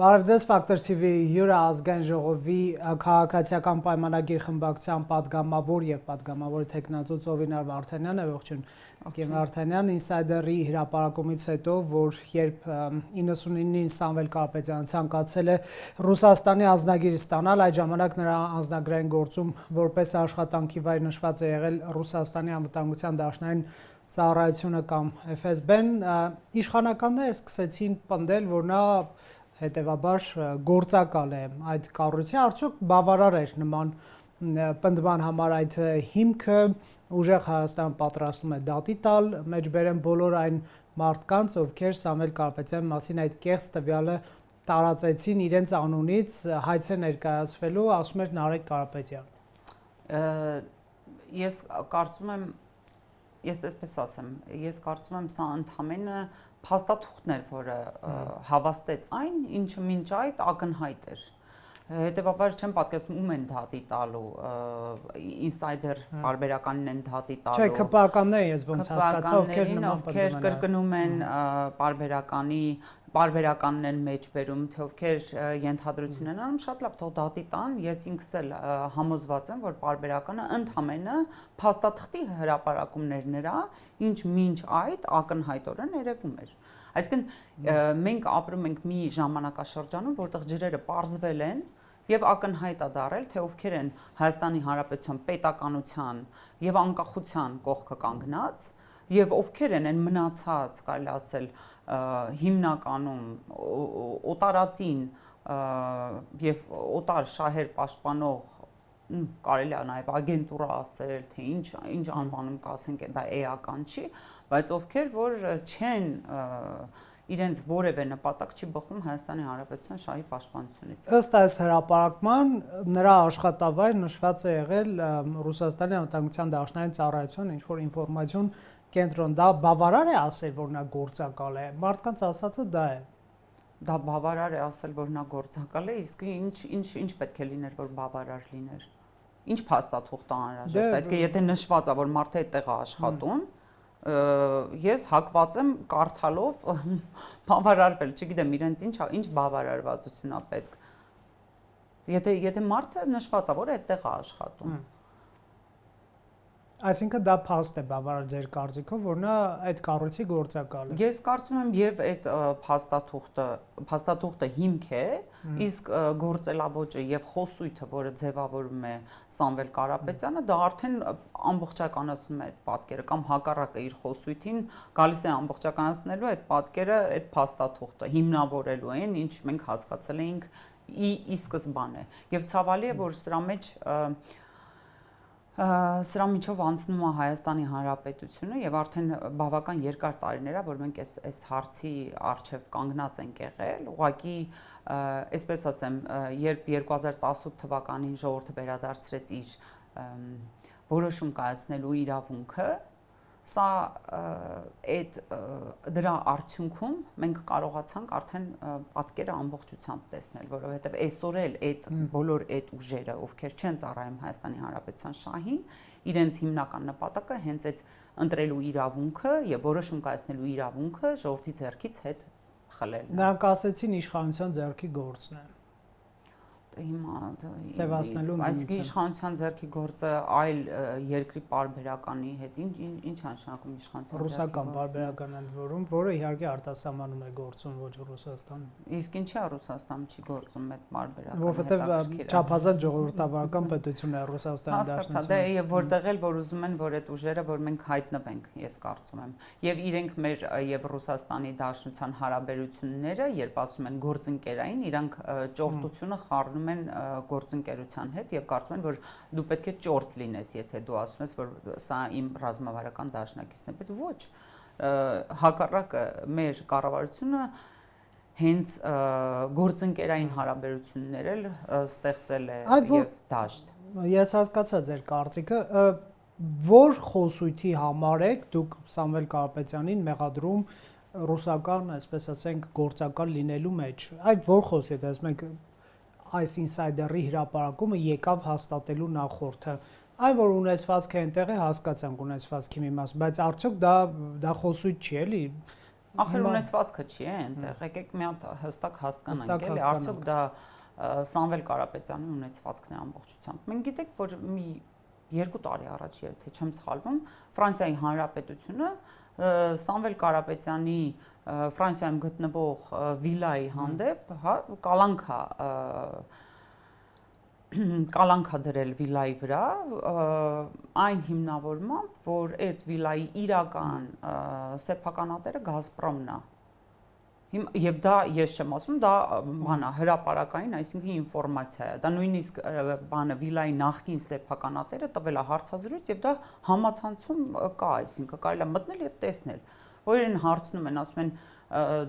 Բարև ձեզ, Factor TV հյուրը ազգային ժողովի քաղաքացիական պայմանագիր խմբակցության падգամավոր եւ падգամավորի տեխնացու Ծովինար Վարդանյանն է, ողջույն Կեմ Վարդանյան, Insider-ի հրապարակումից հետո, որ երբ 99-ին Սամվել Կարապետյանը ցանկացել է Ռուսաստանի ազնագիր ստանալ, այդ ժամանակ նրա անձնագրային գործում որպես աշխատանքի վայր նշված է եղել Ռուսաստանի անվտանգության դաշնային ծառայությունը կամ FSB-ն, իշխանականները սկսեցին պնդել, որ նա հետևաբար գործակալ է այդ կառույցի, արդյոք բավարար էր նման պնդման համար այդ հիմքը, ուժեղ Հայաստան պատրաստում է դատի տալ, մեջբերեն բոլոր այն մարդկանց, ովքեր Սամվել Կարապետյանի մասին այդ կեղծ տվյալը տարածեցին իրենց անունից, հայց է ներկայացվելու, ասում էր Նարեկ Կարապետյան։ Ես կարծում եմ, ես այսպես ասեմ, ես կարծում եմ սա ընդհանրապես փաստաթուղթն էր, որը հավաստեց այն, ինչը մինչ այդ ակնհայտ էր։ Հետևաբար չեմ պատկերացնում ում են դատի տալու, Insider բարբերականին են դատի տալու։ Չէ, ԿՊԱ-կանները ես ոնց հասկացա, ովքեր նման ովքեր կրկնում են բարբերականն են մեջբերում, թե ովքեր ենթադրություն են անում, շատ լավ, թող դատի տան, ես ինքս էլ համոզված եմ, որ բարբերականը ընդհանրապես փաստաթղթի հրապարակումներն էր, ինչ մինչ այդ ակնհայտորեն երևում էր։ Այսինքն մենք ապրում ենք մի ժամանակաշրջանում, որտեղ ջրերը պարզվել են եւ ակնհայտ է դարել, թե ովքեր են Հայաստանի Հանրապետության պետականության եւ անկախության կողքը կանգնած եւ ովքեր են այն մնացած, կարելի ասել, հիմնականում օտարածին եւ օտար շահեր պաշտպանող կարելի է նաև ագենտուրա ասել, թե ինչ անվանում կասենք, դա էական չի, բայց ովքեր որ չեն իրենց որևէ նպատակ չի բխում Հայաստանի Հանրապետության շահի պաշտպանությունից։ Ըստ այս հրապարակման նրա աշխատավայր նշված է եղել Ռուսաստանի անվտանգության դաշնային ծառայության ինչ-որ ինֆորմացիոն կենտրոն, դա բավարար է ասել, որ նա գործակալ է, մարդկանց ասածը դա է։ Դա բավարար է ասել, որ նա գործակալ է, իսկ ինչ պետք է լիներ, որ բավարար լիներ։ Ինչ փաստաթուղթ անհրաժեշտ, այսինքն եթե նշված է, որ մարդը այդտեղ է աշխատում, ես հակված եմ կարդալով բավարարվել, չգիտեմ, իրենց ինչ բավարարվածություն է պետք։ Եթե մարդը նշված է, որ այդտեղ է աշխատում։ Այսինքն դա փաստ է բավարար ձեր կարծիքով, որ նա այդ կառույցի գործակալ է։ Ես կարծում եմ եւ այդ փաստաթուղթը հիմք է, իսկ գործելավոճը եւ խոսույթը, որը ձևավորում է Սամվել Կարապետյանը, դա արդեն ամբողջականացնում է այդ պատկերը կամ հակառակը իր խոսույթին գալիս է ամբողջականացնելու այդ պատկերը, այդ փաստաթուղթը հիմնավորելու այն, ինչ մենք հասկացել էինք ի սկզբանե։ Եվ ցավալի է, որ սրա միջով անցնում է Հայաստանի Հանրապետությունը եւ արդեն բավական երկար տարիներ է, որ մենք այս հարցի առջև կանգնած ենք եղել, ուղղակի այսպես ասեմ, երբ 2018 թվականին ժողովուրդը վերադարձրեց իր որոշում կայացնելու իրավունքը, սա դրա արդյունքում մենք կարողացանք արդեն պատկերը ամբողջությամբ տեսնել, որովհետև այսօր էլ այդ բոլոր այդ ուժերը, ովքեր չեն ծառայում Հայաստանի Հանրապետության շահին, իրենց հիմնական նպատակը հենց այդ ընտրելու իրավունքը եւ որոշում կայացնելու իրավունքը ժողովրդի ձեռքից հետ խլելն է։ Նրանք ասեցին իշխանության ձեռքի գործն է։ Հիմա սևացնելու այսինքն իշխանության ձեռքի գործը այլ երկրի պարբերականի հետ ինչ անշանակում իշխանության ռուսական պարբերական ընդ որում, որը իհարկե արտասահմանում է գործում ոչ Ռուսաստանում։ Իսկ ինչի է Ռուսաստանում չի գործում այդ պարբերականը։ Որովհետև չափազանց ժողովրդավարական պետություն է Ռուսաստանի Դաշնությունը։ Դա է եւ որտեղ էլ որ ուզում են, որ այդ ուժերը որ մենք հայտնվենք, ես կարծում եմ։ Եվ իրենք մեր եւ Ռուսաստանի Դաշնության հարաբերությունները, երբ ասում են գործընկերային, իրանք ճորտությունը խառնում են գործընկերության հետ եւ կարծում են, որ դու պետք է ճորտ լինես, եթե դու ասում ես, որ սա իմ ռազմավարական դաշնակիցն է, բայց ոչ, հակառակը մեր կառավարությունը հենց գործընկերային հարաբերություններ էլ ստեղծել է եւ դաշտ։ Ես հասկացա ձեր կարծիքը, որ խոսույթի համար եք դուք Սամվել Կարապետյանին մեղադրում ռուսական, այսպես ասենք, գործակալ լինելու մեջ։ Այդ որ խոսք է, ասում եք այս Insider-ի հրապարակումը եկավ հաստատելու նախորդը։ Այն որ ունեցվածքը այնտեղ է, հասկացանք ունեցվածքի մի մաս, բայց արդյոք դա խոսույթ չի էլի։ Ախր ունեցվածքը չի է այնտեղ, եկեք մի հատ հստակ հասկանանք, էլի, արդյոք դա Սամվել Կարապետյանի ունեցվածքն է ամբողջությամբ։ Մենք գիտենք, որ մի 2 տարի առաջ, եթե չեմ սխալվում, Ֆրանսիայի Հանրապետությունը Սամվել Կարապետյանի Ֆրանսիայում գտնվող վիլայի հանդեպ, հա, կալանքա դրել վիլայի վրա, այն հիմնավորմամբ, որ այդ վիլայի իրական սեփականատերը Գազպրոմն է։ Եվ դա ես չեմ ասում, դա բանա հրապարակային, այսինքն ինֆորմացիա է։ Դա նույնիսկ բանը վիլայի նախկին սեփականատերը տվել է հարցազրույց եւ դա համացանցում կա, այսինքն կարելի է մտնել եւ տեսնել։ Որին հարցնում են, ասում են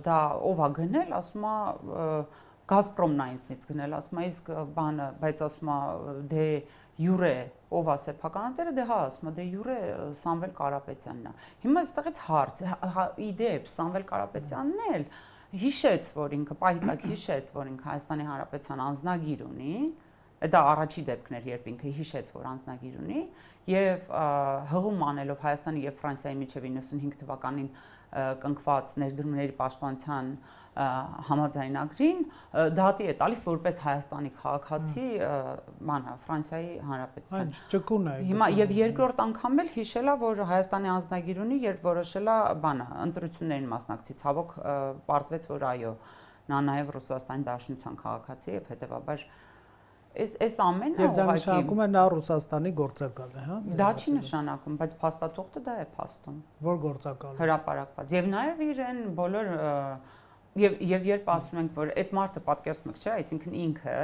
դա ով է գնել, ասում է Գազպրոմն է ինձնից գնել, ասում է իսկ բանը, բայց ասում է դե յուրե ով է սեփականատերը, դե հա, ասում է դե յուրե Սամվել Կարապետյանն է։ Հիմա այստեղից հարց, իդեպ Սամվել Կարապետյանն էլ հիշեց, որ ինքը պահիտակ հիշեց, որ ինքը Հայաստանի Հանրապետության անձնագիր ունի, դա առաջի դեպքն էր, երբ ինքը հիշեց, որ անձնագիր ունի, եւ հղում անելով Հայաստանի եւ Ֆրանսիայի միջև 95 թվականին կնքված ներդրումների պաշտպանության համաձայնագրին դատի է տալիս որպես Հայաստանի քաղաքացի բանը Ֆրանսիայի Հանրապետության։ Ճկուն է։ Հիմա եւ երկրորդ անգամ էլ հիշել է, որ Հայաստանի անձնագիր ունի, երբ որոշել է բանը ընտրություններին մասնակցի, ցավոք պարզվեց, որ այո, նա նաեւ Ռուսաստանի Դաշնության քաղաքացի եւ հետեւաբար Այս ամենը եւ դա նշանակում է նա Ռուսաստանի գործակալ է, հա։ Դա չի նշանակում, բայց փաստաթուղթը դա է փաստում։ Որ գործակալ է։ Հրապարակված։ Եվ նաեւ իրեն բոլոր եւ երբ ասում ենք, որ այդ մարդը պատկերացնում եք, չէ, այսինքն ինքը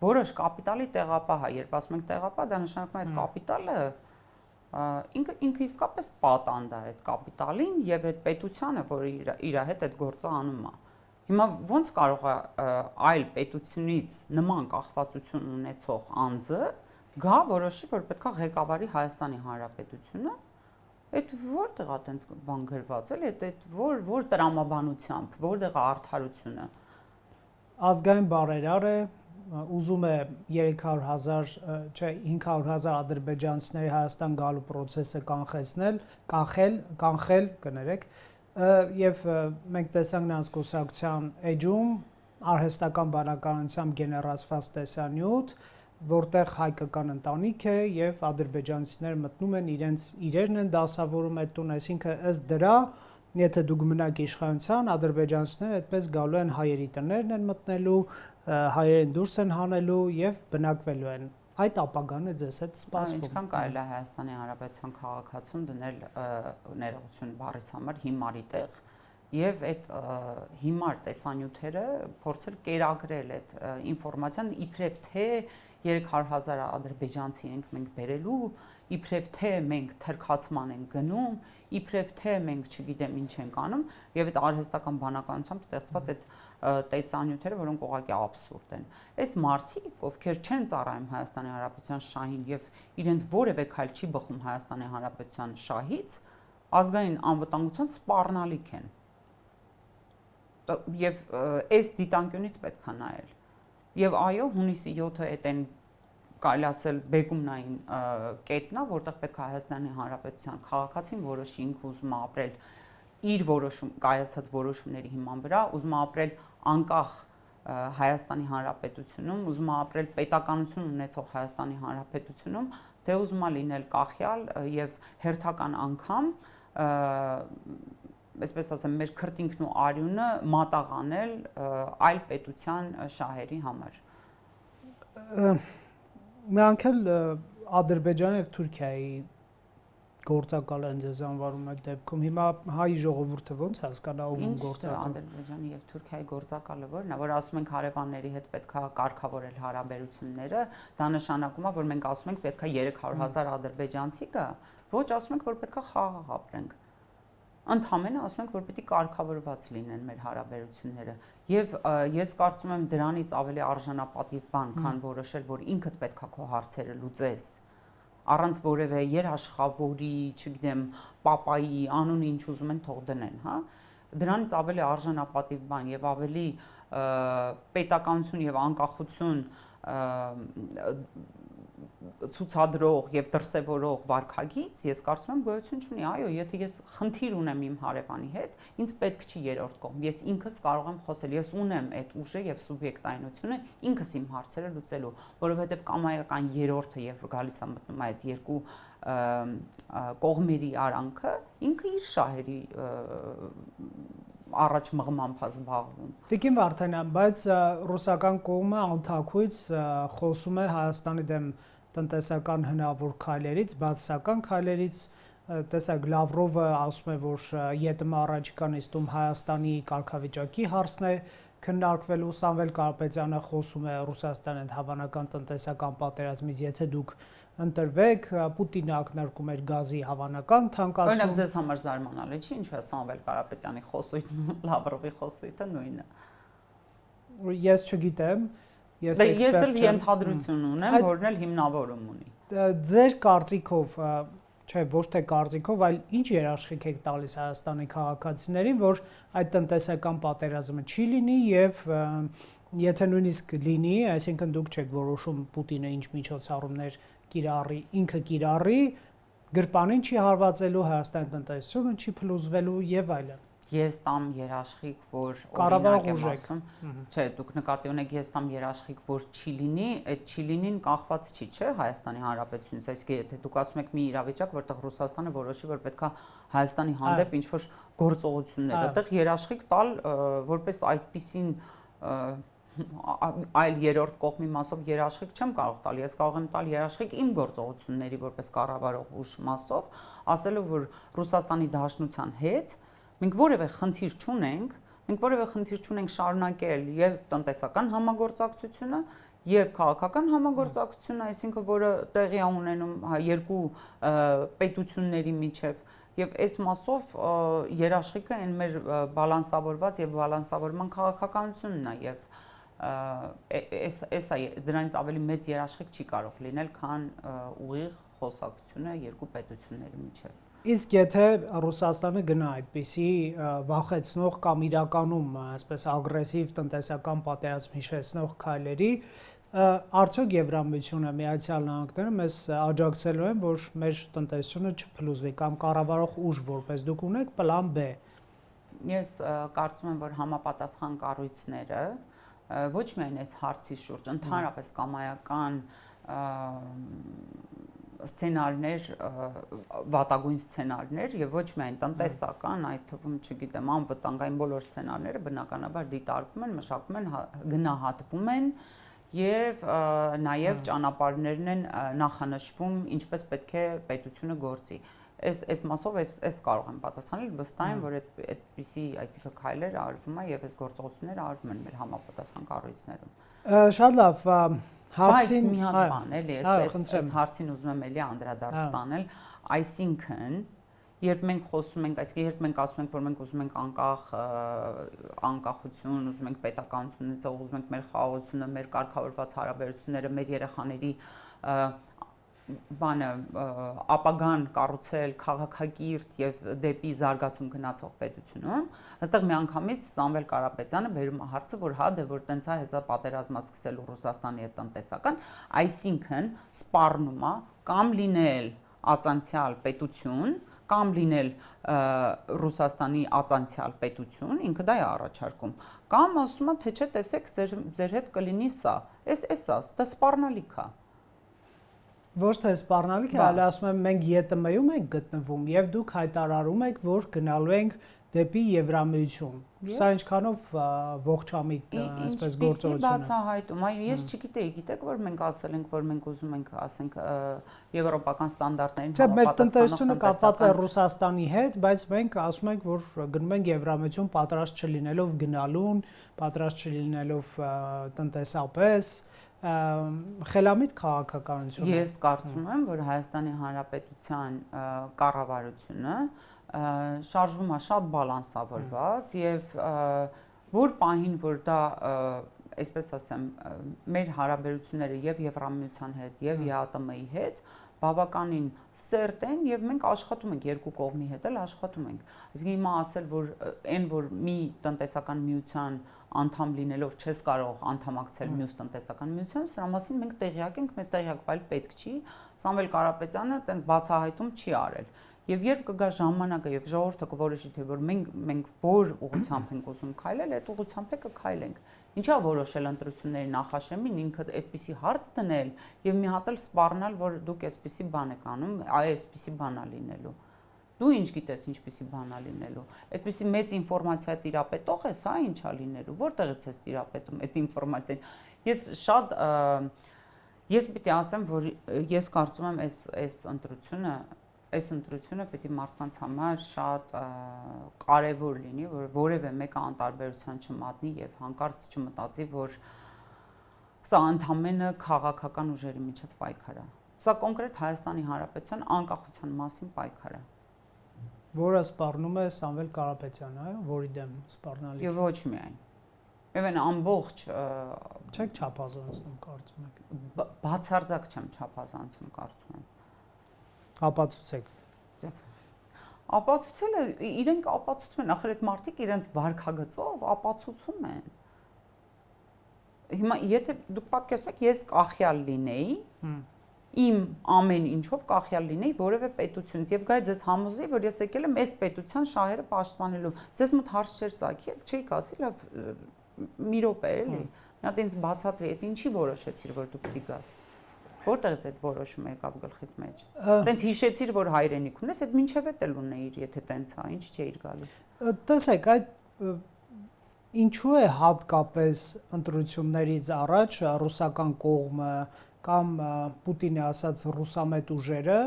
որոշ կապիտալի տեղապահ է, երբ ասում ենք տեղապահ, դա նշանակում է այդ կապիտալը ինքը իսկապես պատանդ է այդ կապիտալին եւ այդ պետությանը, որ իր հետ այդ գործը անում է։ Հիմա ոնց կարող է այլ պետությունից նման կախվածություն ունեցող անձը գա որոշի, որ պետքա ղեկավարի Հայաստանի Հանրապետությունը, այդ որտեղ է տենց բան գրված, էլի, այդ որ տրամաբանությամբ, որտեղ է արդարությունը։ Ազգային բարերար է, ուզում է 300,000, չէ, 500,000 ադրբեջանցիների Հայաստան գալու process-ը կանխել, կներեք, եւ մենք տեսանք նրանց կուսակցության էջում արհեստական բանականությամբ գեներացված տեսանյութ, որտեղ հայկական ընտանիք է եւ ադրբեջանցիները մտնում են իրենց իրերն են դասավորում այդ տուն, այսինքն ըստ դրա, եթե դուք մնաք իշխանության, ադրբեջանցիները այդպես գալու են հայերի տներն են մտնելու, հայերեն դուրս են հանելու եւ բնակվելու են։ Այդ ապագան է ձեզ հետ սպասվում։ Ինչքան կարելի է Հայաստանի Հանրապետության քաղաքացուն դնել ներողություն բառիս համար հիմարի տեղ եւ այդ հիմար տեսանյութերը փորձել կերակրել այդ ինֆորմացիան իբրև թե 300,000 ադրբեջանցի ենք մենք բերելու, իբրև թե մենք թրքացման ենք գնում, իբրև թե մենք չգիտեմ ինչ ենք անում եւ այդ արհեստական բանականությամբ ստեղծված այդ տեսանյութերը, որոնք ուղղակի աբսուրդ են։ Այս մարդիկ, ովքեր չեն ծառայում Հայաստանի Հանրապետության շահին եւ իրենց որևէ քայլ չի բխում Հայաստանի Հանրապետության շահից, ազգային անվտանգության սպառնալիք են։ Եվ այս դիտանկյունից պետք է նայել։ Եվ այո, հունիսի 7-ը այդ են կարելի ասել բեկումնային կետն է, որտեղ պետք է Հայաստանի Հանրապետության քաղաքացին որոշի ինքը ուզում է ապրել իր կայացած որոշումների հիման վրա, ուզում է ապրել անկախ Հայաստանի Հանրապետությունում, ուզում է ապրել պետականություն ունեցող Հայաստանի Հանրապետությունում, թե ուզում է լինել կախյալ եւ հերթական անգամ այսպես ասեմ, մեր քրտինքն ու արյունը մատաղանել այլ պետության շահերի համար։ Նրանք էլ Ադրբեջանի եւ Թուրքիայի գործակալ են ձեզ անվանում այդ դեպքում։ Հիմա հայ ժողովուրդը ոնց հասկանա ով ում գործակալ։ Ադրբեջանի եւ Թուրքիայի գործակալը որն է, որ ասում ենք հարևանների հետ պետքա կարգավորել հարաբերությունները, դա նշանակում է, որ մենք ասում ենք պետքա 300,000 ադրբեջանցի գա, ոչ ասում ենք, որ պետքա խաղաղ ապրենք։ Ընդհանրապես ասում ենք, որ պիտի կարգավորված լինեն մեր հարաբերությունները եւ ես կարծում եմ դրանից ավելի արժանապատիվ բան, քան որոշել, որ ինքդ պետքա քո հարցերը լուծես առանց որևէ երաշխավորի, չգիտեմ, պապայի անունը ինչ ուզում են թող դնեն, հա։ Դրանից ավելի արժանապատիվ բան եւ ավելի պետականություն եւ անկախություն ցուցադրող եւ դրսեւորող վարքագիծ, ես կարծում եմ գոյություն չունի։ Այո, եթե ես խնդիր ունեմ իմ հարևանի հետ, ինձ պետք չի երրորդ կողմ։ Ես ինքս կարող եմ խոսել, ես ունեմ այդ ուժը եւ սուբյեկտայնությունը ինքս իմ հարցերը լուծելու, որովհետեւ կամայական երրորդը երբ գալիս է մտնում այդ երկու կողմերի արանքը, ինքը իր շահերի առաջ մղմամբ է զբաղվում։ Տիկին Վարդանյան, բայց ռուսական կողմը անթաքույց խոսում է Հայաստանի դեմ տնտեսական հնարավոր քայլերից, բացասական քայլերից, տեսակ Լավրովը ասում է, որ ԵՏՄ առաջիկա նիստում Հայաստանի կարգավիճակի հարցն է քննարկվելու, Սամվել Կարապետյանը խոսում է Ռուսաստանի հետ հավանական տնտեսական պատերազմից, եթե դուք ընտրվեք, Պուտինը ակնարկում էր գազի հավանական թանկացում։ Օրինակ ձեզ համար զարմանալի չի, ինչու է Սամվել Կարապետյանի խոսույթն ու Լավրովի խոսույթը նույնը։ Ես չգիտեմ, ես էլ ենթադրություն ունեմ, որն էլ հիմնավորում ունի։ Ձեր կարծիքով, չէ, ոչ թե կարծիքով, այլ ինչ երաշխիք եք տալիս Հայաստանի քաղաքացիներին, որ այդ տնտեսական պատերազմը չի լինի եւ եթե նույնիսկ լինի, այսինքն դուք չեք որոշում Պուտինը ինչ միջոցառումներ կիրառի, ինքը կիրառի, գրպանին չի հարվածելու, Հայաստանի տնտեսությունը չի փլուզվելու եւ այլն։ Ես տամ երաշխիք, որ օրինակ եմ ասում, չէ, դուք նկատի ունեք, ես տամ երաշխիք, որ չի լինի, այդ չի լինին կախված չի, չէ, Հայաստանի Հանրապետությունից, այսինքն եթե դուք ասում եք մի իրավիճակ, որտեղ Ռուսաստանը որոշի, որ պետքա Հայաստանի հանդեպ ինչ-որ գործողություններ, այդտեղ երաշխիք տալ, որպես այդպիսին այլ երրորդ կողմի մասով երաշխիք չեմ կարող տալ, ես կարող եմ տալ երաշխիք իմ գործողությունների որպես կառավարող ուժ մասով, ասելով, որ Ռուսաստանի Դաշնության հետ մենք որևէ խնդիր չունենք շարունակել եւ տնտեսական համագործակցությունը եւ քաղաքական համագործակցությունը, այսինքն որը տեղի է ունենում երկու պետությունների միջև եւ այս մասով երաշխիքը այն մեր բալանսավորված եւ բալանսավորման քաղաքականությունն է եւ էսա դրանից ավելի մեծ երաշխիք չի կարող լինել, քան ուղիղ խոսակցությունը երկու պետությունների միջև։ Իսկ եթե Ռուսաստանը գնա այդպիսի վախեցնող կամ իրականում այսպես ագրեսիվ տնտեսական պատերազմ հիշեցնող քայլերի, արդյոք Եվրամիությունը, Միացյալ Նահանգները մեզ աջակցելու են, որ մեր տնտեսությունը չփլուզվի կամ կառավարող ուժ որպես դուք ունեք պլան B։ Ես կարծում եմ, որ համապատասխան կառույցները ոչ միայն այս հարցի շուրջ, ընդհանրապես կամայական սցենարներ, վատագույն սցենարներ եւ ոչ միայն տնտեսական, այդ թվում, չգիտեմ, անվտանգային բոլոր սցենարները բնականաբար դիտարկվում են, մշակվում են, գնահատվում են եւ նաեւ ճանապարհներն են նախանշվում, ինչպես պետք է պետությունը գործի։ Այս մասով այս կարող եմ պատասխանել, վստահ եմ, որ այդպիսի, այսինքն քայլեր արվում է եւ այս գործողությունները արվում են մեր համապատասխան կառույցներում։ Շատ լավ, հարցին մի հատ բան էլի, այս հարցին ուզում եմ էլի անդրադարձ տանել, այսինքն երբ մենք խոսում ենք, այսինքն երբ մենք ասում ենք, որ մենք ուզում ենք անկախություն, ուզում ենք պետականությունից, ուզում ենք մեր խաղաղությունը, մեր կարգավորված հարաբերությունները, մեր երեխաների բանը ապագան կառուցել քաղաքակիրթ եւ դեպի զարգացում գնացող պետությունում, այստեղ միանգամից Սամվել Կարապետյանը բերում է հարցը, որ հա դե որ տենց է հեսա պատերազմը սկսելու Ռուսաստանի հետ տնտեսական, այսինքն սպառնում է կամ լինել ածանցյալ պետություն, կամ լինել Ռուսաստանի ածանցյալ պետություն, ինքը դա է առաջարկում, կամ ասում է թե չէ տեսեք ձեր հետ կլինի սա, դա սպառնալիք է։ Ոչ թե սպառնալիք է, այլ ասում եմ մենք ԵՏՄ-ում ենք գտնվում եւ դուք հայտարարում եք, որ գնալու ենք դեպի Եվրամիություն։ Սա ինչքանով ողջամիտ այսպես գործողություն է։ Բացահայտում, այ ես չգիտեի, գիտեք, որ մենք ասել ենք, որ մենք ուզում ենք, ասենք, եվրոպական ստանդարտներին համապատասխանող։ Չէ, մեր տնտեսությունը կապված է Ռուսաստանի հետ, բայց մենք ասում ենք, որ գնում ենք Եվրամիություն պատրաստ չլինելով գնալուն, պատրաստ չլինելով տնտեսապես խելամիտ քաղաքականություն։ Ես կարծում եմ, որ Հայաստանի Հանրապետության կառավարությունը շարժվում է շատ բալանսավորված եւ որ պահին որ դա այսպես ասեմ, մեր հարաբերությունները եւ Եվրամիության հետ եւ ԵԱՏՄ-ի հետ բավականին սերտ են եւ մենք աշխատում ենք երկու կողմի հետ էլ աշխատում ենք։ Այսինքն հիմա ասել, որ այն որ մի տնտեսական միության անդամ լինելով չես կարող անդամակցել մյուս տնտեսական միության, սրա մասին մենք տեղյակ ենք, մեզ տեղյակ բայց պետք չի։ Սամվել Կարապետյանը այդպես բացահայտում չի արել։ Եվ երբ կգա ժամանակը եւ ժողովուրդը կորոշի թե որ մենք որ ուղղությամբ ենք ուզում քայլել, այդ ուղղությամբ կքայլենք։ Ինչա որոշել ընտրությունների նախաշեմին ինքը այդպիսի հարց դնել եւ մի հատ էլ սպառնալ, որ դուք այսպիսի բան եք անում, այսպիսի բան է լինելու։ Դու ինչ գիտես ինչպիսի բան է լինելու։ Այդպիսի մեծ ինֆորմացիա տիրապետող ես, հա, ինչա լինելու։ Որտեղից ես տիրապետում այդ ինֆորմացիան։ Ես պիտի ասեմ, որ ես կարծում եմ այս ընտրությունը պետք է մարդկանց համար շատ կարևոր լինի, որ որևէ մեկը անտարբերության չմատնի եւ հանկարծ չմտածի, որ սա ընդամենը քաղաքական ուժերի միջև պայքար է։ Սա կոնկրետ Հայաստանի Հանրապետության անկախության մասին պայքար է։ Որը սպառնում է Սամվել Կարապետյանը, այո, որի դեմ սպառնալիք։ Եվ ոչ միայն։ Եվ այն ամբողջ չեք չափազանցում, կարծում եք։ Բացարձակ չեմ չափազանցում, կարծում եմ։ Ապացուցեք։ Ապացուցելը իրենք ապացուցում են, ախր այդ մարդիկ իրենց վարքագծով ապացուցում են։ Հիմա եթե դուք պատկերացնում եք, ես կախյալ լինեի, իմ ամեն ինչով կախյալ լինեի որևէ պետությունից եւ գայ ձեզ համոզեի, որ ես եկել եմ այս պետության շահերը պաշտպանելու։ Ձեզ մոտ հարց չէր ծագի, չէի ասի, լավ, մի րոպե էլի։ Մի հատ ինձ բացատրի, այդ ինչի որոշեցիր, որ դու պիտի գաս։ Որտեղից այդ որոշումը եկավ գլխիդ մեջ։ Տենց հիշեցիր, որ հայրենիք ունես, այդ մինչև էլ ունեիր, եթե տենց է, ինչ չէիր գալիս։ Տեսեք, այդ ինչու է հատկապես ընտրություններից առաջ ռուսական կողմը կամ Պուտինի ասած ռուսամետ ուժերը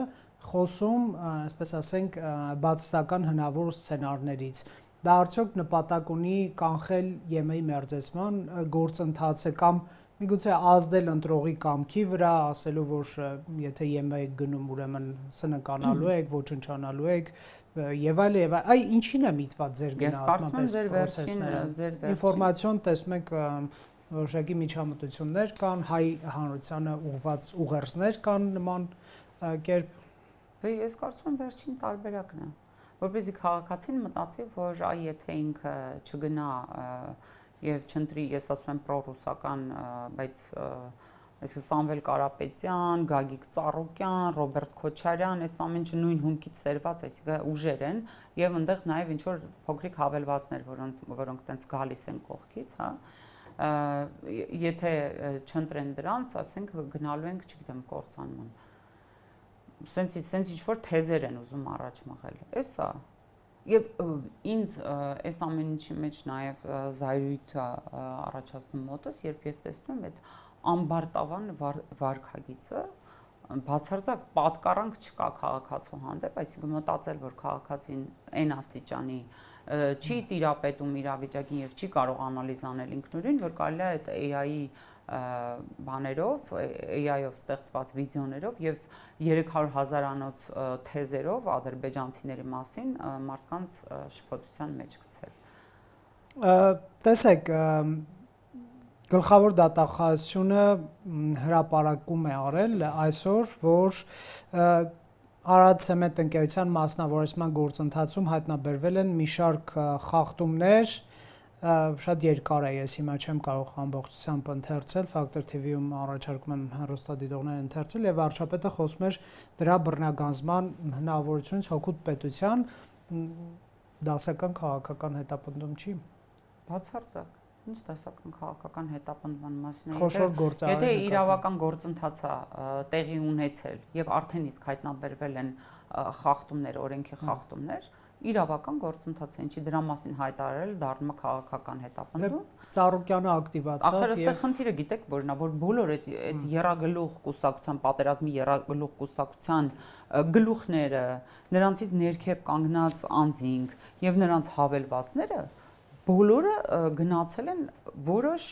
խոսում, այսպես ասենք, բացասական հնարավոր սցենարներից։ Դա արդյոք նպատակ ունի կանխել ԵՄ-ի մերձեցման գործընթացը կամ միգուցե ազդել ընտրողի կամքի վրա, ասելով, որ եթե ԵՄ եք գնում, ուրեմն սնկանալու եք, ոչնչանալու եք, եւ այլ եւ այլ, ինչին է միտված ձեր գնահատմամբ պրոցեսները։ Ինֆորմացիոն տեսնում եք որոշակի միջամտություններ կան, հայ հանրությանը ուղղված ուղերձներ կան նման կերպ։ Ես կարծում եմ վերջին տարբերակն է, որպեսզի քաղաքացին մտածի, որ այ եթե ինքը չգնա եւ չընտրի, ես ասում եմ պրոռուսական, բայց այսինքն Սամվել Կարապետյան, Գագիկ Ծառուկյան, Ռոբերտ Քոչարյան, այս ամեն ինչը նույն հումքից սերված, այսինքն ուժեր են եւ այնտեղ նաեւ ինչ որ փոքրիկ հավելվածներ, որոնք տենց գալիս են կողքից, հա։ Եթե չընտրեն դրանց, ասենք գնալու ենք, չգիտեմ, կործանման։ Սենց ինչ որ թեզեր են ուզում առաջ մղել։ Էսա Եվ ինձ այս ամեն ինչի մեջ նաև զայրույթ առաջացնում մոտս, երբ ես տեսնում եմ այդ ամբարտավան վարքագիծը, բացարձակ պատկառանք չկա քաղաքացու հանդեպ, այսինքն մտածել, որ քաղաքացին այն աստիճանի չի տիրապետում իրավիճակին եւ չի կարող անալիզ անել ինքնուրույն, որ կարելի է այդ AI-ի բաներով, AI-ով ստեղծված վիդեոներով եւ 300,000-անոց թեզերով ադրբեջանցիների մասին մարդկանց շփոթության մեջ գցել։ Տեսեք, գլխավոր դատախազությունը հրապարակում է արել այսօր, որ Արադ ցեմենտ ընկերության մասնավորեցման գործընթացում հայտնաբերվել են մի շարք խախտումներ, շատ երկար է, ես հիմա չեմ կարող ամբողջությամբ ընթերցել, Factor TV-ում առաջարկում եմ հեռուստադիտողներին ընթերցել եւ վարչապետը խոսում էր դրա բռնագանձման հնարավորությունից հօգուտ պետության, դասական քաղաքական հետապնդում չի։ Բացարձակ Ինչ դասական քաղաքական հետապնդման մասին է։ Խոշոր գործարար։ Եթե իրավական գործընթաց է տեղի ունեցել եւ արդեն իսկ հայտնաբերվել են խախտումներ, օրենքի խախտումներ, իրավական գործընթաց է, ինչի դրա մասին հայտարարել դառնում է քաղաքական հետապնդում։ Ծառուկյանը ակտիվացավ եւ այստեղ խնդիրը գիտեք որն է, որ բոլոր այդ երագլուխ կուսակցության, պատերազմի երագլուխ կուսակցության գլուխները, նրանցից ներքև կանգնած անձինք եւ նրանց հավելվածները բոլորը գնացել են որոշ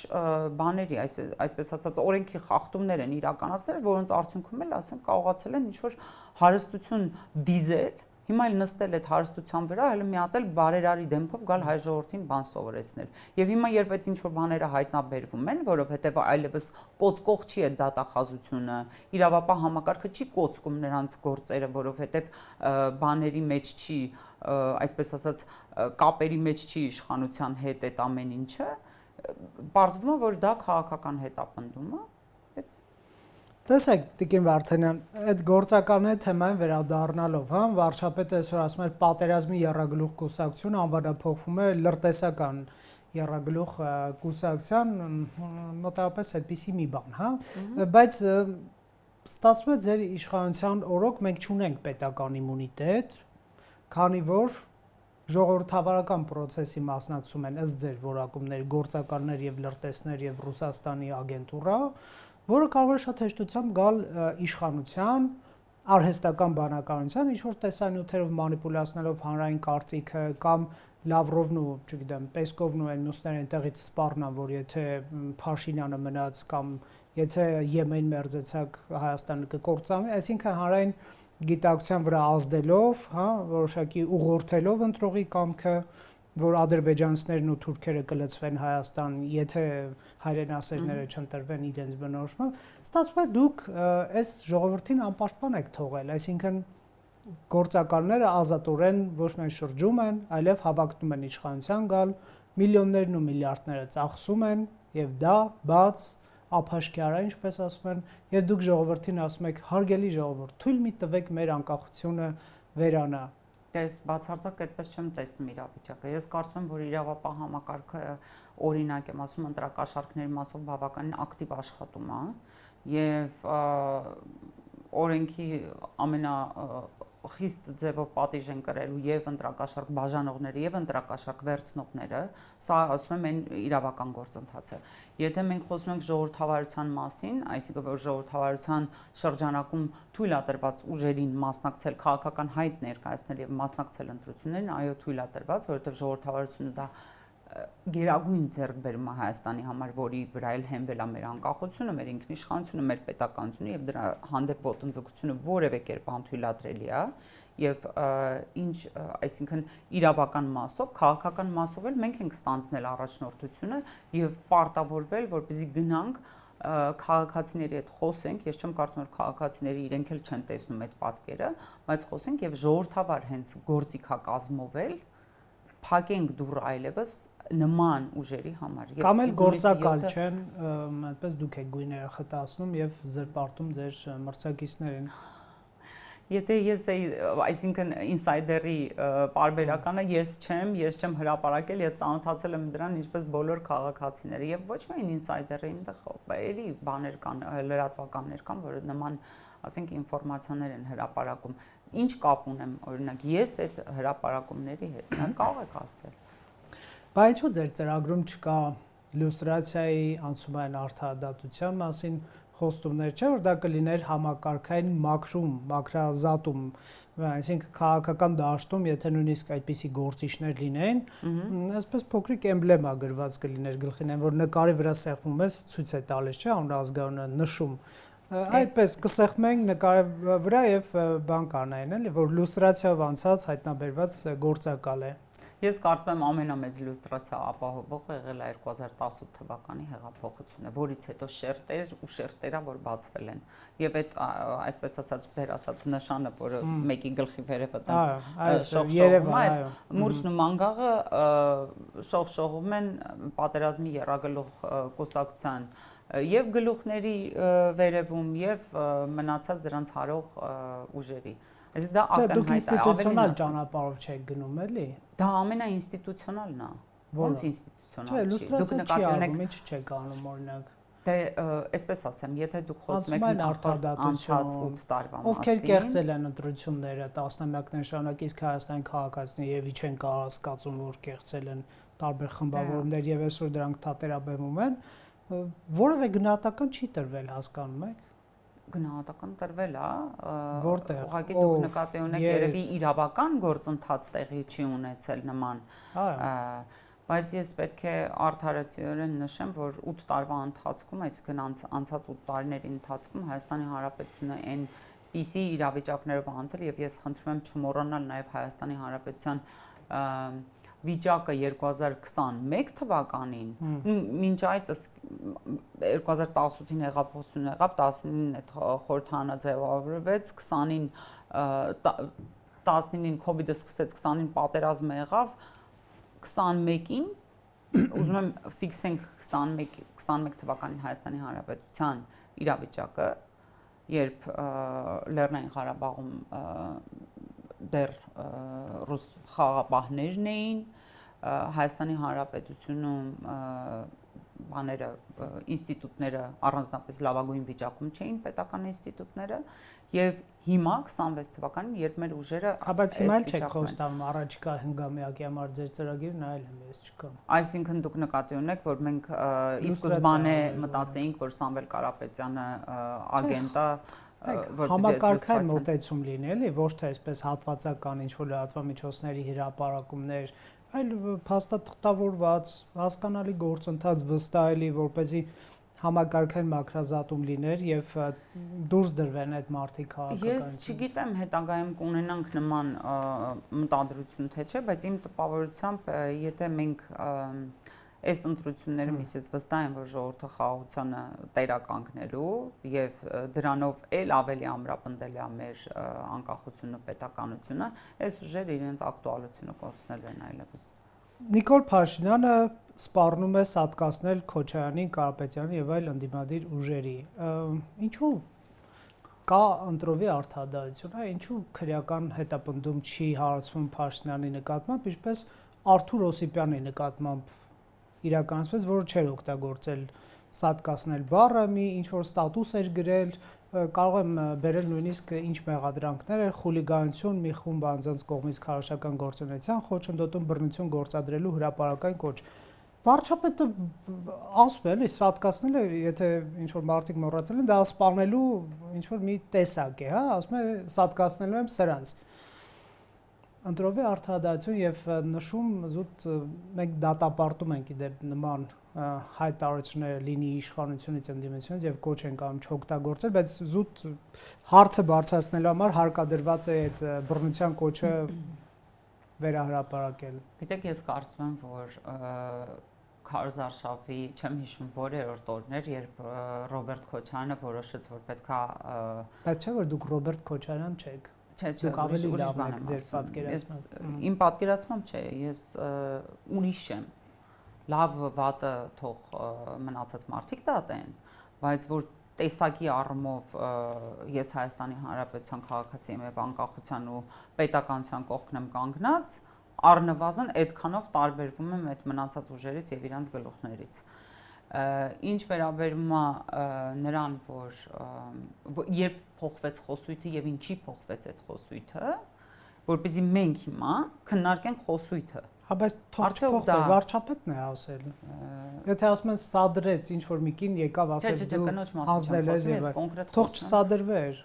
բաների, այսպես ասած, օրենքի խախտումներ են իրականացնել, որոնց արդյունքում էլ, ասենք, կարողացել են ինչ-որ հարստություն դիզել Հիմա էլ նստել այդ հարստության վրա, հələ մի հատ էլ բարերարի դեմքով գալ հայ ժողովրդին բան սովորեցնել։ Եվ հիմա երբ այդ ինչ որ բաները հայտնաբերվում են, որովհետև այլևս կոծկող չի այդ դատախազությունը, իրավապահ համակարգը չի կոծկում նրանց գործերը, որովհետև բաների մեջ չի, այսպես ասած, կապերի մեջ չի իշխանության հետ այդ ամեն ինչը, պարզվում է, որ դա քաղաքական հետապնդում է։ Տեսեք, Տիկին Վարդանյան, այդ գործակալների թեմային վերադառնալով, հա, վարչապետը այսօր ասում էր պատերազմի եռագլուխ կուսակցությունը անվանափոխվում է լրտեսական եռագլուխ կուսակցության, մոտավորապես այդպիսի մի բան, հա, բայց ստացվում է ձեր իշխանության օրոք մենք չունենք պետական իմունիտետ, քանի որ ժողովրդավարական process-ի մասնակցում են ըստ ձեր որակումների գործակալներ եւ լրտեսներ եւ Ռուսաստանի ագենտուրա, որը կարող է շատ հեշտությամբ գալ իշխանության, արհեստական բանականության, ինչ-որ տեսանյութերով մանիպուլացնելով հանրային կարծիքը կամ Լավրովն ու, չգիտեմ, Պեսկովն ու այն մյուսները այնտեղից սպառնան, որ եթե Փաշինյանը մնաց կամ եթե Եմեն մերձեցակ Հայաստանը կկործանվի, այսինքն հանրային գիտակցության վրա ազդելով, հա, որոշակի ուղղորդելով ընտրողի կամքը, որ ադրբեջանցիներն ու թուրքերը կլցվեն Հայաստան, եթե հայրենասերները չընտրվեն իրենց բնորոշմամբ, ստացվում է դուք այս ժողովրդին անպաշտպան եք թողել, այսինքն գործակալները ազատորեն ոչ միայն շրջում են, այլև հավակնում են իշխանության գալ, միլիոններն ու միլիարդները ծախսում են, եւ դա բաց ափաշկյարա, ինչպես ասում են, եւ դուք ժողովրդին ասում եք, հարգելի ժողովուրդ, թույլ մի տվեք մեր անկախությունը վերանա։ Ես բացարձակ այդպես չեմ տեսնում իրավիճակը։ Ես կարծում եմ, որ իրավապահ համակարգը օրինակ եմ ասում ընտրակաշառքների մասով բավականին ակտիվ աշխատում է եւ օրենքի ամենախիստ ձևով պատիժ են կրելու եւ ընտրակաշառք բաժանողները եւ ընտրակաշառք վերցնողները, սա ասում եմ այն իրավական գործընթաց է։ Եթե մենք խոսում ենք ժողովրդավարության մասին, այսինքն որ ժողովրդավարության շրջանակում թույլատրված ուժերին մասնակցել քաղաքական հայտ ներկայացնել եւ մասնակցել ընտրություններին, այո, թույլատրված, որովհետեւ ժողովրդավարությունը դա գերագույն ձեռքբերում է Հայաստանի համար, որի վրա էլ հենվել է մեր անկախությունը, մեր ինքնիշխանությունը, մեր պետականությունը եւ դրա հանդեպ ոտնձգությունը որևէ կերպ անթույլատրելի է եւ ինչ, այսինքն իրավական մասով, քաղաքական մասով էլ մենք ենք ստանձնել առաջնորդությունը եւ պարտավորվել, որպեսզի գնանք քաղաքացիների հետ խոսենք, ես չեմ կարծում որ քաղաքացիները իրենք էլ չեն տեսնում այդ պատկերը, բայց խոսենք եւ ժողովրդավար հենց գործիքակազմով էլ փակենք դուռը այլևս նման ուժերի համար կամ էլ գործակալ չեն, այդպես դուք եք գույները խտացնում եւ զրպարտում ձեր մրցակիցներին։ Եթե ես այսինքն ինսայդերի պարբերականը ես չեմ հրապարակել, ես ծանոթացել եմ դրան ինչպես բոլոր քաղաքացիները եւ ոչ միայն ինսայդերը, այնտեղ էլի բաներ կան, լրատվականներ կան, որ նման ասենք ինֆորմացիաներ են հրապարակում։ Ինչ կապ ունեմ օրինակ ես այդ հրապարակումների հետ, նա կարող եք ասել։ Բայց ինչու ձեր ծրագրում չկա լյուստրացիայի անցումային արդարադատության մասին խոստումներ, չէ՞ որ դա կլիներ համակարգային մաքրում, մաքրազատում, այսինքն քաղաքական դաշտում, եթե նույնիսկ այդպիսի գործիչներ լինեն, այսպես փոքրիկ էմբլեմա գրված կլիներ գլխին, որ նկարի վրա սեղմում ես, ցույց է տալիս, չէ՞, անհրաժեշտ նշում։ Այդպես կսեղմենք նկարի վրա եւ բան կանային, էլի, որ լյուստրացիայով անցած հայտնաբերված գործակալ է։ Ես կարծում եմ ամենամեծ լյուստրացիա ապահովողը եղել է 2018 թվականի հեղափոխությունը, որից հետո շերտեր ու շերտերա որ բացվել են։ Եվ այդ այսպես ասած ձեր ասած նշանը, որը մեկի գլխի վերևը տենց շողշողում է, այդ մուրճն ու մանգաղը շողշողում են պատերազմի եռագլուխ կուսակցության եւ գլուխների վերևում եւ մնացած դրանց հարող ուժերի։ Այս դա ակնհայտ է, դուք ինստիտուցիոնալ ճանապարհով չեք գնում, էլի։ Դա ամենաինստիտուցիոնալն է։ Ոնց ինստիտուցիոնալ չի։ Լյուստրացիա չի անում, ինչ չեք անում օրինակ։ Դե, այսպես ասեմ, եթե դուք խոսում եք անցած 8 տարվա մասին, ովքեր կեղծել են ընտրությունները տասնամյակներ շարունակ, իսկ Հայաստանի քաղաքացիները եւ չեն կասկածում, որ կեղծել են տարբեր խմբավորումներ եւ այսօր դրանք թատերաբեմում են, որևէ գնահատական չի տրվել, հասկանում եք։ Գնահատական տրվել է, որտեղ ուղղակի դուք նկատի ունեք երևի իրավական գործընթաց տեղի չի ունեցել նման, բայց ես պետք է արդարացիորեն նշեմ, որ 8 տարվա ընթացքում, այսինքն անցած 8 տարիների ընթացքում Հայաստանի Հանրապետությունը այն PC իրավիճակներով անցել եւ ես խնդրում եմ չմոռանալ նաեւ Հայաստանի Հանրապետության վիճակը 2021 թվականին մինչ այդ 2018-ին հեղափոխություն եղավ 19-ին այդ խորհրդարանը ձևավորվեց 20-ին 19-ին COVID-ը սկսեց 20-ին պատերազմը եղավ 21-ին ուզում եմ ֆիքսենք 21 թվականին Հայաստանի Հանրապետության իրավիճակը երբ Լեռնային Ղարաբաղում դեռ ռուս խաղաղապահներն էին Հայաստանի Հանրապետությունում բաները ինստիտուտները առանձնապես լավագույն վիճակում չէին պետական ինստիտուտները եւ հիմա 26 թվականին երբ մեր ուժերը բայց հիմա էլ չեք խոստանում առաջիկա հնգամյակի համար ձեր ծրագիրը նայել եմ ես չկամ այսինքն դուք նկատի ունեք որ մենք ի սկզբանե մտածեինք որ Սամվել Կարապետյանը ագենտ է համակարգային մոտեցում լինի, ոչ թե այսպես հատվածական ինչ-որ լրատվամիջոցների հրապարակումներ, այլ փաստաթղթավորված, հասկանալի գործընթաց վստահելի, որպեսզի համակարգային մակրազատում լիներ եւ դուրս դրվեն այդ մարդիկ քաղաքականությունից։ Ես չգիտեմ հետագայում կունենանք նման մտադրություն թե չէ, բայց իմ տպավորությամբ եթե մենք այս ընտրությունները միսից վստահ են, որ ժողովրդը խաղաղությանը տերականգնելու եւ դրանով էլ ավելի ամրապնդել է մեր անկախությունը, պետականությունը, այս ուժերը իրենց ակտուալությունը կորցնելու են այլևս։ Նիկոլ Փաշինյանը սպառնում է սատկացնել Քոչարյանին, Կարապետյանին եւ այլ ընդդիմադիր ուժերի։ Ինչու կա ընտրովի արդարադատություն, ինչու քրեական հետապնդում չի հարցվում Փաշինյանի նկատմամբ, ինչպես Արթուր Օսիպյանի նկատմամբ իրականացվեց, որը չէր օգտագործել սատկացնել բառը, մի ինչ որ ստատուս էր գրել, կարող եմ բերել նույնիսկ ինչ մեղադրանքներ էր խուլիգանություն մի խումբ անձանց կողմից քարոզչական գործունեության խոչընդոտում բռնություն գործադրելու հրապարակային կոչ։ Վարչապետը ասում է, էլի սատկացնել է, եթե ինչ որ մարդիկ մոռացել են, դա սպանելու ինչ որ մի տեսակ է, հա, ասում է սատկացնելու եմ սրանց։ Ընտրովի արդարադատություն եւ նշում զուտ մենք դատապարտում ենք իդեպ նման հայտարարությունները լինի իշխանությունից ընդդիմությունից եւ կոչ ենք անում չօգտագործել, բայց զուտ հարցը բարձրացնելու համար հարկադրված է այդ բռնության կոչը վերահրապարակել։ Գիտեք, ես կարծում եմ, որ Քարոզարշավի չեմ հիշում որերորդ օրներ, երբ Ռոբերտ Քոչարյանը որոշեց, որ պետքա բայց չէ՞ որ դուք Ռոբերտ Քոչարյան չեք։ Չէ, դուք ավելի լավ եք ձեր պատկերացմամբ։ Իմ պատկերացմամբ չէ, ես ուրիշ եմ։ Լավ վատը թող մնացած մարդիկ դատեն, բայց որ տեսակի առումով ես Հայաստանի Հանրապետության քաղաքացի եմ եւ անկախության ու պետականության կողքն եմ կանգնած, առնվազն այդքանով տարբերվում եմ այդ մնացած ուժերից եւ իրանց գլուխներից։ Ինչ վերաբերում է նրան, որ երբ փոխվեց խոսույթը եւ ինչի փոխվեց այդ խոսույթը, որպեսզի մենք հիմա քննարկենք խոսույթը։ Հա, բայց թող չփոխվի, վարչապետն է ասել։ Եթե ասում են սադրեց, ինչ որ մի կին եկավ ասել դու հանձնել ես եւ թող չսադրվեր։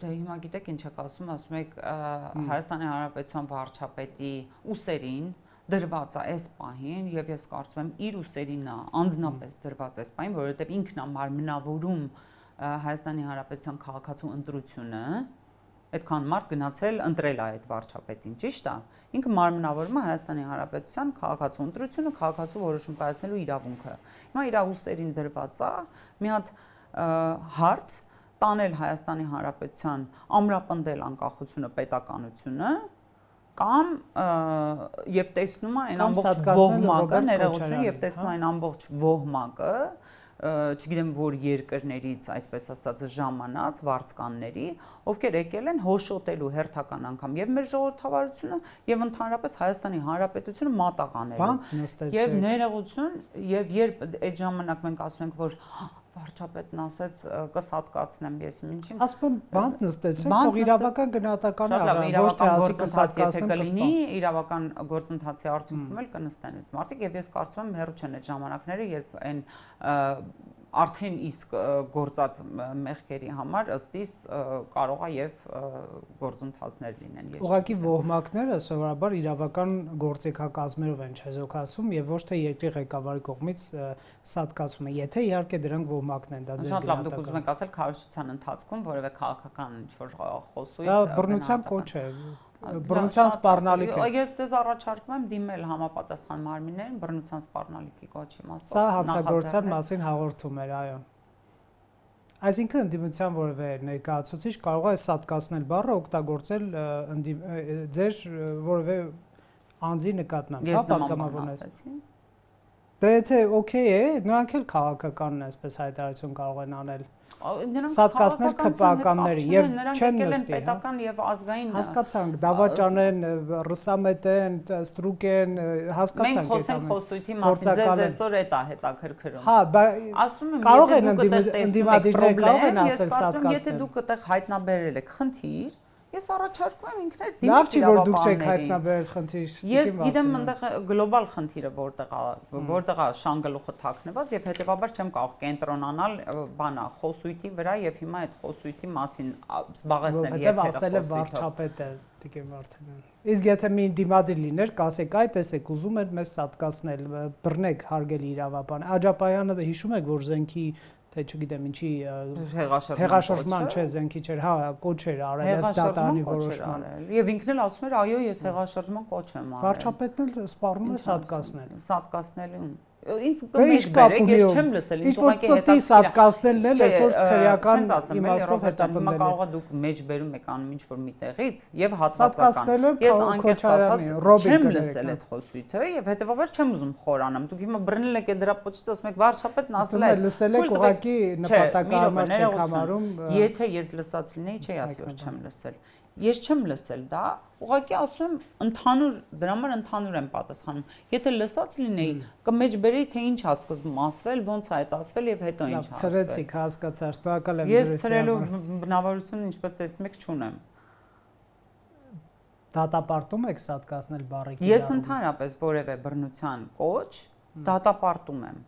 Դե հիմա գիտեք ինչ եք ասում եք Հայաստանի Հանրապետության վարչապետի ուսերին դրված է այս պահին եւ ես կարծում եմ իր ուսերին է անձնապես դրված այս պահին, որովհետեւ ինքն է մարմնավորում Հայաստանի Հանրապետության քաղաքացու ընտրությունը, այդքան մարդ գնացել ընտրել է այդ վարչապետին, ճիշտ է։ Ինքը մարմնավորում է Հայաստանի Հանրապետության քաղաքացու ընտրությունը, քաղաքացու որոշում կայացնելու իրավունքը։ Հիմա իր ուսերին դրված է մի հատ հարց տանել Հայաստանի Հանրապետության ամրապնդել անկախությունը, պետականությունը կամ եւ տեսնում է այն ամբողջ ոհմակը, ներողություն, եւ տեսնում է այն ամբողջ ոհմակը, չգիտեմ որ երկրներից, այսպես ասած, ժամանած վարձկանների, ովքեր եկել են հոշոտելու հերթական անգամ եւ մեր ժողովրդավարությունը եւ ընդհանրապես Հայաստանի Հանրապետությունը մատաղանելու։ Եվ ներողություն, եւ երբ այդ ժամանակ մենք ասում ենք, որ վարչապետն ասեց կսատկացնեմ ես ինչի։ Ասում եմ բանտ նստեցեք, թող իրավական գնահատականը առան, ոչ թե ասի կսատկացնեմ կլինի, իրավական գործընթացի արդյունքում էլ կնստեն այդ մարդիկ եւ ես կարծում եմ հեռու չեն այդ ժամանակները, երբ այն արդեն իսկ գործած մեղքերի համար ըստ իս կարող է եւ գործընթացներ լինեն։ Ուղղակի ոհմակները սովորաբար իրավական գործիքակազմերով են չեզոքացում եւ ոչ թե երկրի ղեկավարի կողմից սատկացում է, եթե իհարկե դրանք ոհմակն են, դա ձեր շատ լավ, դուք ուզում եք ասել քարոզչության ընթացքում որևէ քաղաքական ինչ-որ խոսույթ դա բռնության կոչ է, բռնության սպառնալիք է։ Ես ձեզ առաջարկում եմ դիմել համապատասխան մարմիններին բռնության սպառնալիքի կոչի մասով։ Սա հանցագործության մասին հաղորդում էր, այո։ Այսինքն ընդդիմության որևէ ներկայացուցիչ կարող է սատկացնել բառը օգտագործել ձեր որևէ անձի նկատմամբ, հա, պատգամավորներից։ Դե եթե օքեյ է, նրանք էլ քաղաքականն է, այսպես հայտարարություն կարող են անել։ Սատկացնել քպականներին եւ չեն նստի պետական եւ ազգային հասկացանք դավաճան են, ռսամետ են, ստրուկ են, հասկացանք մենք խոսենք խոսույթի մասին, ձեզ այսօր է դա հետաքրքրում։ Հա, ասում եմ, կարող են ընդդիմադիրներ կարող են ասել սատկացնել։ Եթե դուք այդտեղ հայտնաբերել եք խնդիր, ես առաջարկում եմ ինքներդ դիմեք դիմեք որ դուք չեք հայտնաբերել խնդիր։ Ես գիտեմ այնտեղ գլոբալ խնդիրը որտեղ է շանգլուխը թաքնված եւ հետեւաբար չեմ կարող կենտրոնանալ բանա խոսույթի վրա եւ հիմա այդ խոսույթի մասին զբաղեցնել եթերը ասել է վարչապետը Տիկին Վարդանյան։ Իսկ եթե մի դիմադիր լիներ, կասեք, այ տեսեք, ուզում են մեզ սատկացնել, բռնեք հարգելի իրավաբան։ Աջապայանը հիշում եք, որ զենքի թե չգիտեմ ինչի հեղաշրջման չէ զենքի չէր, հա, կոչ էր արել այս դատարանի որոշման։ Եվ ինքն էլ ասում էր, այո, ես հեղաշրջման կոչ եմ արել։ Վարչապետն էլ սպառնում է սատկացնել։ Սատկացնելուն։ Ինձ կմեջ բերեք, ես չեմ լսել, ինձ ուղղակի հետաքրքիր սատկացնելն էլ այսօր քրեական իմաստով հետապնդել։ Հիմա կարող է դուք մեջ բերում եք անում ինչ-որ միտեղից եւ հատվածական։ Ես անկեղծ ասած չեմ լսել այդ խոսույթը եւ հետեւաբար չեմ ուզում խորանամ։ Դուք հիմա բռնել եք այդ դրապոչից, ասում եք վարչապետն ասել է, լսել եք ուղղակի նպատակահարմար չեք համարում։ Եթե ես լսած լինեի, չէի ասի որ չեմ լսել։ Ես չեմ լսել դա, ուղղակի ասում եմ ընդհանուր դրա համար ընդհանուր եմ պատասխանում։ Եթե լսած լինեի, կմեջ բերեի թե ինչ է սկզբում ասվել, ոնց է այդ ասվել եւ հետո ինչ է ասվել։ Ցրեցիք, հասկացա, շնորհակալ եմ։ Ես ցրելու բնավորություն ինչպես տեսնում եք չունեմ։ Դատապարտում եք սատկացնել բառի։ Ես ընդհանրապես որևէ բռնության կոչ դատապարտում եմ։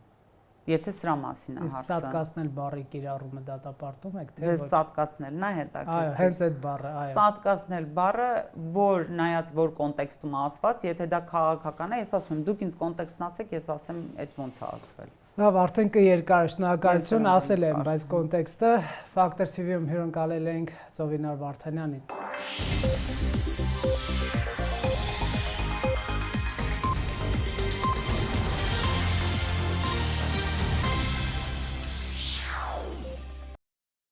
Եթե սրա մասին է հարցը։ Իսկ սատկացնել բառի կիրառումը դատապարտում եք թե ոչ։ Ձեզ սատկացնելն է հետաքրքիր։ Այո, հենց այդ բառը, այո։ Սատկացնել բառը, որ նայած որ կոնտեքստում է ասված, եթե դա քաղաքական է, ես ասում եմ, դուք ինձ կոնտեքստն ասեք, ես ասեմ, այդ ոնց է ասվել։ Լավ, արդեն կերկար շնորհակալություն ասել եմ, բայց կոնտեքստը Factor TV-ում հյուրընկալել ենք Ծովինար Վարդանյանին։